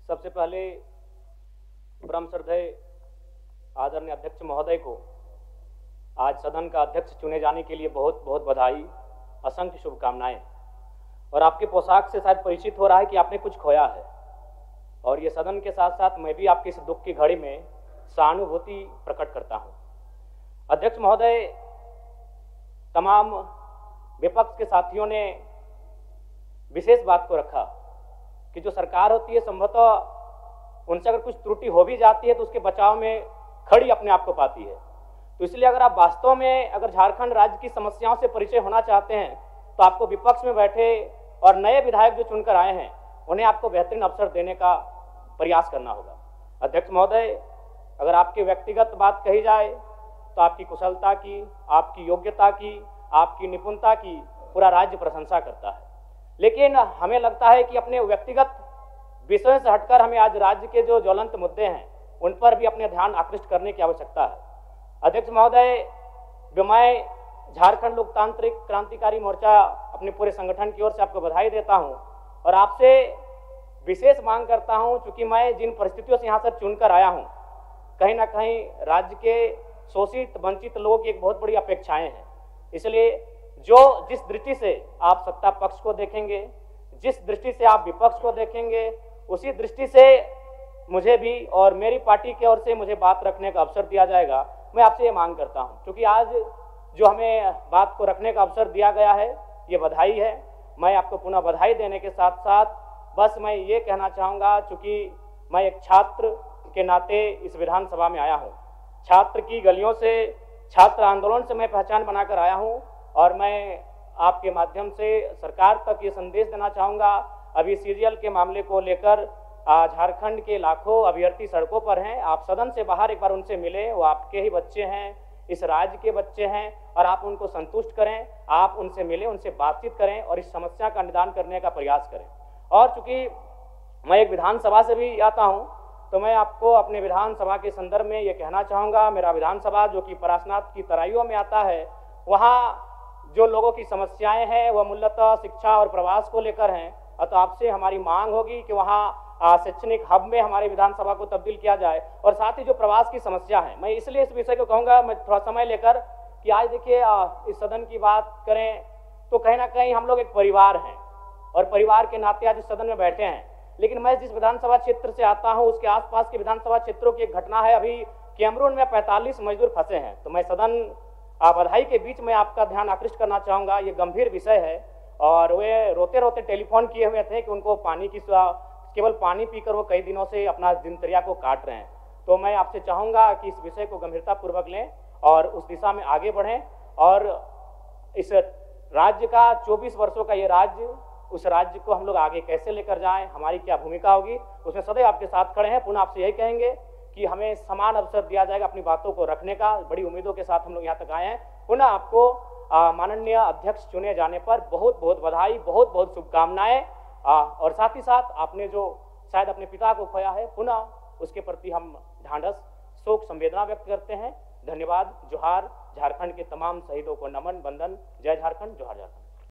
सबसे पहले परम श्रद्धेय आदरणीय अध्यक्ष महोदय को आज सदन का अध्यक्ष चुने जाने के लिए बहुत बहुत बधाई, असंख्य शुभकामनाएं। और आपके पोशाक से शायद परिचित हो रहा है कि आपने कुछ खोया है, और ये सदन के साथ साथ मैं भी आपके इस दुख की घड़ी में सहानुभूति प्रकट करता हूं। अध्यक्ष महोदय, तमाम विपक्ष के साथियों ने विशेष बात को रखा कि जो सरकार होती है संभवतः उनसे अगर कुछ त्रुटि हो भी जाती है तो उसके बचाव में खड़ी अपने आप को पाती है। तो इसलिए अगर आप वास्तव में अगर झारखंड राज्य की समस्याओं से परिचय होना चाहते हैं तो आपको विपक्ष में बैठे और नए विधायक जो चुनकर आए हैं उन्हें आपको बेहतरीन अवसर देने का प्रयास करना होगा। अध्यक्ष महोदय, अगर आपकी व्यक्तिगत बात कही जाए तो आपकी कुशलता की, आपकी योग्यता की, आपकी निपुणता की पूरा राज्य प्रशंसा करता है, लेकिन हमें लगता है कि अपने व्यक्तिगत विषयों से हटकर हमें आज राज्य के जो ज्वलंत मुद्दे हैं उन पर भी अपने ध्यान आकृष्ट करने की आवश्यकता है। अध्यक्ष महोदय, जो मैं झारखंड लोकतांत्रिक क्रांतिकारी मोर्चा अपने पूरे संगठन की ओर से आपको बधाई देता हूं और आपसे विशेष मांग करता हूं, चूंकि मैं जिन परिस्थितियों से यहां से चुनकर आया हूं, कहीं ना कहीं राज्य के शोषित वंचित लोगों की एक बहुत बड़ी अपेक्षाएं हैं। इसलिए जिस दृष्टि से आप सत्ता पक्ष को देखेंगे, जिस दृष्टि से आप विपक्ष को देखेंगे, उसी दृष्टि से मुझे भी और मेरी पार्टी की ओर से मुझे बात रखने का अवसर दिया जाएगा। मैं आपसे ये मांग करता हूं, क्योंकि आज जो हमें बात को रखने का अवसर दिया गया है ये बधाई है। मैं आपको पुनः बधाई देने के साथ साथ बस मैं ये कहना चाहूँगा, चूँकि मैं एक छात्र के नाते इस विधानसभा में आया हूँ, छात्र की गलियों से, छात्र आंदोलन से मैं पहचान बनाकर आया हूँ, और मैं आपके माध्यम से सरकार तक ये संदेश देना चाहूँगा। अभी सीरियल के मामले को लेकर झारखंड के लाखों अभ्यर्थी सड़कों पर हैं। आप सदन से बाहर एक बार उनसे मिले, वो आपके ही बच्चे हैं, इस राज्य के बच्चे हैं, और आप उनको संतुष्ट करें, आप उनसे मिलें, उनसे बातचीत करें और इस समस्या का निदान करने का प्रयास करें। और चूंकि मैं एक विधानसभा से भी आता हूँ तो मैं आपको अपने विधानसभा के संदर्भ में ये कहना चाहूँगा, मेरा विधानसभा जो कि परासनाथ की तराइयों में आता है, वहाँ जो लोगों की समस्याएं हैं वह मूलतः शिक्षा और प्रवास को लेकर हैं। तो आपसे हमारी मांग होगी कि वहाँ शैक्षणिक हब में हमारे विधानसभा को तब्दील किया जाए, और साथ ही जो प्रवास की समस्या है, मैं इसलिए इस विषय को कहूँगा, मैं थोड़ा समय लेकर, कि आज देखिए इस सदन की बात करें तो कहीं ना कहीं हम लोग एक परिवार हैं और परिवार के नाते आज इस सदन में बैठे हैं। लेकिन मैं जिस विधानसभा क्षेत्र से आता हूँ उसके आसपास के विधानसभा क्षेत्रों की एक घटना है, अभी कैमरून में 45 मजदूर फंसे हैं। तो मैं सदन बधाई के बीच में आपका ध्यान आकृष्ट करना चाहूँगा, ये गंभीर विषय है, और वे रोते रोते टेलीफोन किए हुए थे कि उनको पानी की, केवल पानी पीकर वो कई दिनों से अपना दिनचर्या को काट रहे हैं। तो मैं आपसे चाहूँगा कि इस विषय को गंभीरता पूर्वक लें और उस दिशा में आगे बढ़ें, और इस राज्य का 24 वर्षों का ये राज्य, उस राज्य को हम लोग आगे कैसे लेकर जाएं, हमारी क्या भूमिका होगी, उसमें सदैव आपके साथ खड़े हैं। पुनः आपसे यही कहेंगे कि हमें समान अवसर दिया जाएगा अपनी बातों को रखने का। बड़ी उम्मीदों के साथ हम लोग यहाँ तक आए हैं। पुनः आपको माननीय अध्यक्ष चुने जाने पर बहुत बहुत बधाई, बहुत बहुत शुभकामनाएं, और साथ ही साथ आपने जो शायद अपने पिता को खोया है, पुनः उसके प्रति हम ढांढस, शोक, संवेदना व्यक्त करते हैं। धन्यवाद। जोहार। झारखंड के तमाम शहीदों को नमन, वंदन। जय झारखंड, जोहार झारखंड।